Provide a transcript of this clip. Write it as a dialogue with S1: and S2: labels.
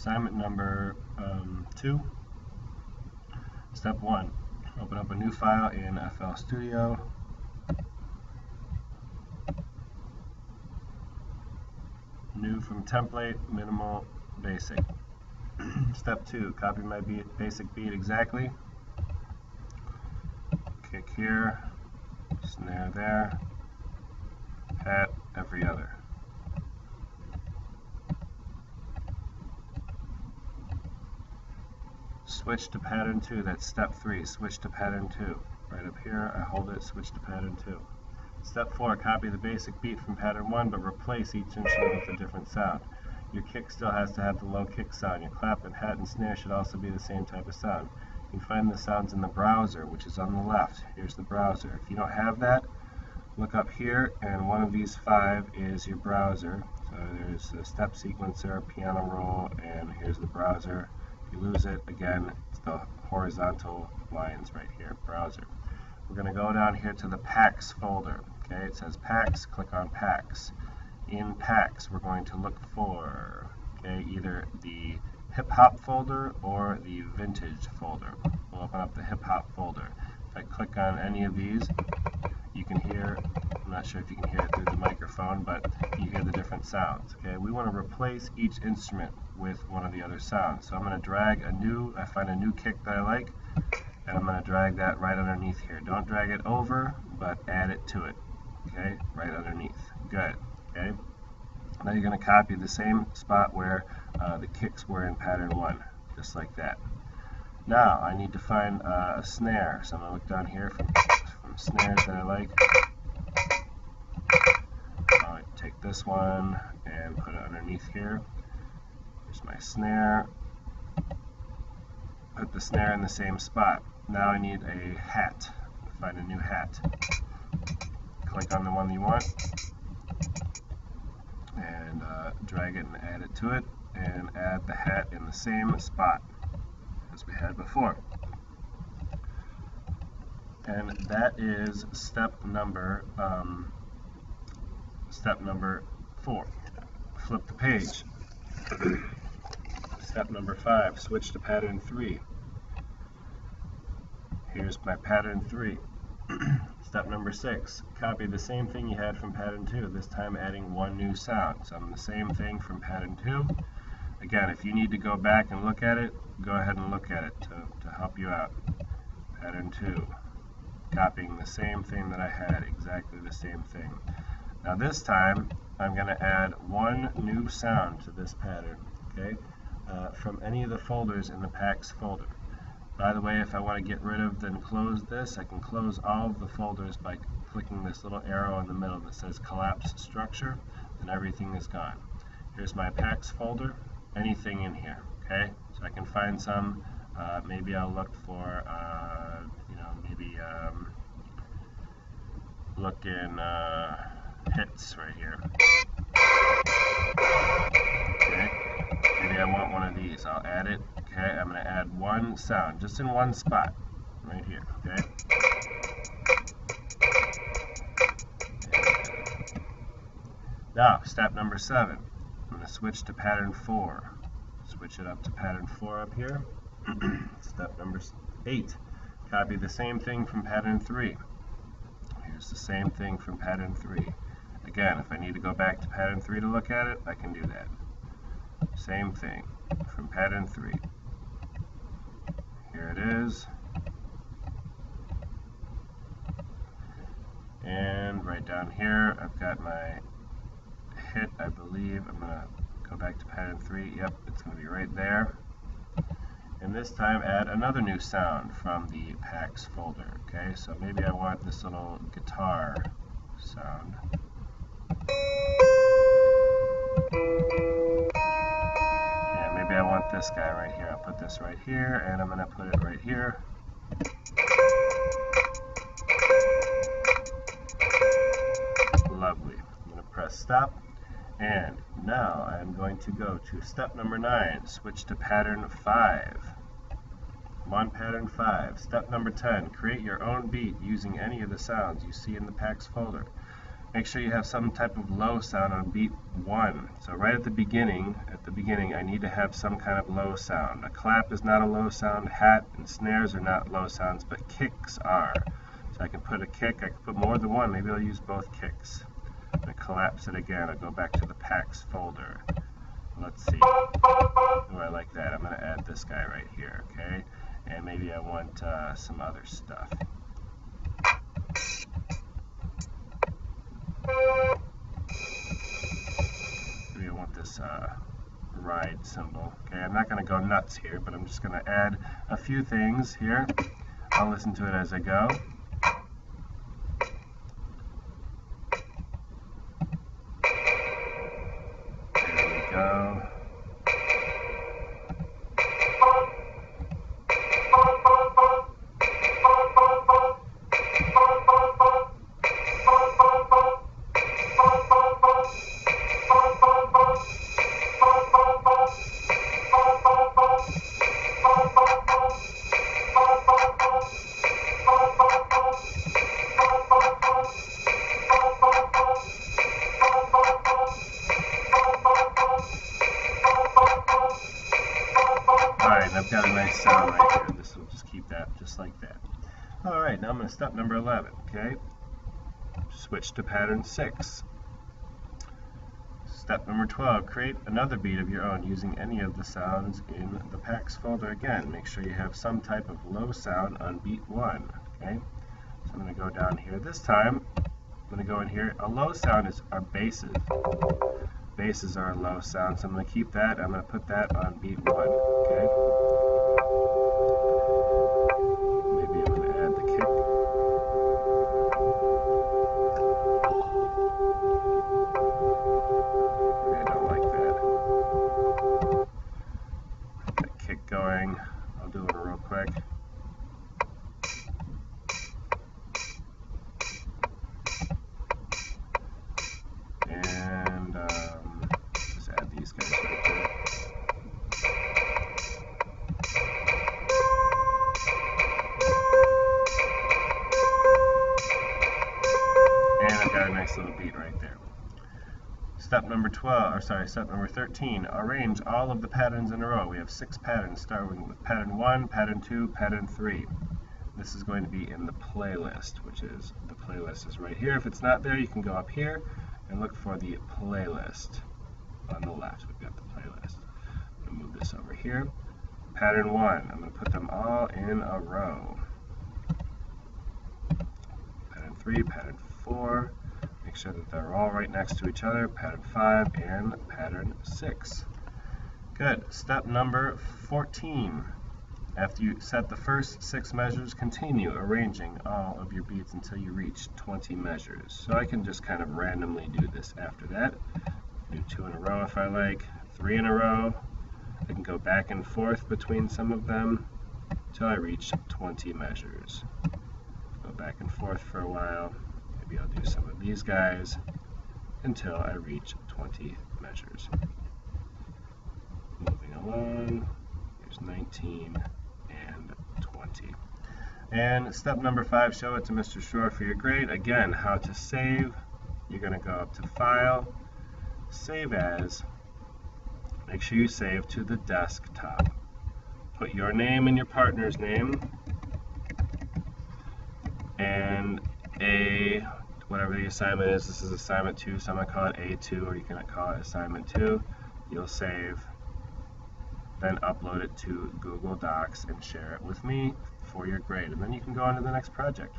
S1: Assignment number 2. Step 1. Open up a new file in FL Studio. New from template, minimal, basic. Step 2. Copy my basic beat exactly. Kick here, snare there, hat every other. Switch to pattern 2, that's step 3, switch to pattern 2. Right up here, I hold it, switch to pattern 2. Step 4, copy the basic beat from pattern 1, but replace each instrument with a different sound. Your kick still has to have the low kick sound. Your clap and hat and snare should also be the same type of sound. You can find the sounds in the browser, which is on the left. Here's the browser. If you don't have that, look up here, and one of these 5 is your browser. So there's the step sequencer, piano roll, and here's the browser. If you lose it, again, it's the horizontal lines right here, browser. We're going to go down here to the packs folder. Okay, it says packs, click on packs. In packs, we're going to look for either the hip hop folder or the vintage folder. We'll open up the hip hop folder. If I click on any of these, you can hear, I'm not sure if you can hear it through the microphone, but you hear the different sounds. Okay, we want to replace each instrument with one of the other sounds. So I'm going to drag I find a new kick that I like, and I'm going to drag that right underneath here. Don't drag it over, but add it to it. Okay, right underneath. Good. Okay. Now you're going to copy the same spot where the kicks were in pattern 1, just like that. Now I need to find a snare, so I'm going to look down here from snares that I like. I'll take this one and put it underneath here. Here's my snare. Put the snare in the same spot. Now I need a hat. Find a new hat. Click on the one you want and drag it and add it to it, and add the hat in the same spot as we had before. And that is step number 4. Flip the page. Step number 5, switch to pattern 3. Here's my pattern 3. Step number 6, copy the same thing you had from pattern 2, this time adding one new sound. So I'm the same thing from pattern 2. Again, if you need to go back and look at it, go ahead and look at it to help you out. Pattern 2. Copying the same thing that I had, exactly the same thing. Now this time, I'm going to add one new sound to this pattern, okay, from any of the folders in the packs folder. By the way, if I want to get rid of, then close this, I can close all of the folders by clicking this little arrow in the middle that says collapse structure, and everything is gone. Here's my packs folder, anything in here, okay? So I can find some, maybe I'll look for, look in hits right here. Okay, maybe I want one of these. I'll add it. Okay, I'm going to add one sound, just in one spot, right here. Okay. Now, step number 7. I'm going to switch to pattern 4. Switch it up to pattern 4 up here. Step number 8. Copy the same thing from pattern 3. Here's the same thing from pattern 3. Again, if I need to go back to pattern 3 to look at it, I can do that. Same thing from pattern 3. Here it is. And right down here, I've got my hit, I believe. I'm going to go back to pattern 3. Yep, it's going to be right there. And this time add another new sound from the packs folder. Okay, so maybe I want this little guitar sound. Yeah, maybe I want this guy right here. I'll put this right here, and I'm going to put it right here. Lovely. I'm going to press stop. And now I'm going to go to step number 9, switch to pattern 5. I'm on pattern 5. Step number 10, create your own beat using any of the sounds you see in the packs folder. make sure you have some type of low sound on beat 1. So right at the beginning, I need to have some kind of low sound. A clap is not a low sound, hat and snares are not low sounds, but kicks are. So I can put a kick, I can put more than one, maybe I'll use both kicks. I collapse it again, I'll go back to the packs folder. Let's see. Oh, I like that. I'm going to add this guy right here, okay? And maybe I want some other stuff. Maybe I want this ride symbol. Okay, I'm not going to go nuts here, but I'm just going to add a few things here. I'll listen to it as I go. There we go. Alright, I've got a nice sound right here. This will just keep that just like that. Alright, now I'm going to step number 11, okay? Switch to pattern 6. Step number 12, create another beat of your own using any of the sounds in the packs folder. Again, make sure you have some type of low sound on beat 1, okay? So I'm going to go down here. This time, I'm going to go in here. A low sound is our basses. Basses are a low sound, so I'm going to keep that. I'm going to put that on beat 1, okay? Maybe I'm going to add the kick. Maybe I don't like that. Get that kick going. I'll do it real quick. And just add these guys right there. And I've got a nice little beat right there. Step number 13, arrange all of the patterns in a row. We have 6 patterns, starting with pattern 1, pattern 2, pattern 3. This is going to be in the playlist, which is, the playlist is right here. If it's not there, you can go up here and look for the playlist. On the left, we've got the playlist. I'm going to move this over here. Pattern 1, I'm going to put them all in a row. Pattern 3, pattern 4. Make sure that they're all right next to each other. Pattern 5 and pattern 6. Good. Step number 14. After you set the first 6 measures, continue arranging all of your beats until you reach 20 measures. So I can just kind of randomly do this after that. Do 2 in a row if I like, 3 in a row. I can go back and forth between some of them until I reach 20 measures. Go back and forth for a while. Maybe I'll do some of these guys until I reach 20 measures. Moving along, here's 19 and 20. And step number 5, show it to Mr. Shore for your grade. Again, how to save. You're going to go up to File, Save As. Make sure you save to the desktop. Put your name and your partner's name and whatever the assignment is. This is assignment 2, so I'm going to call it A2, or you can call it assignment 2. You'll save, then upload it to Google Docs and share it with me for your grade. And then you can go on to the next project.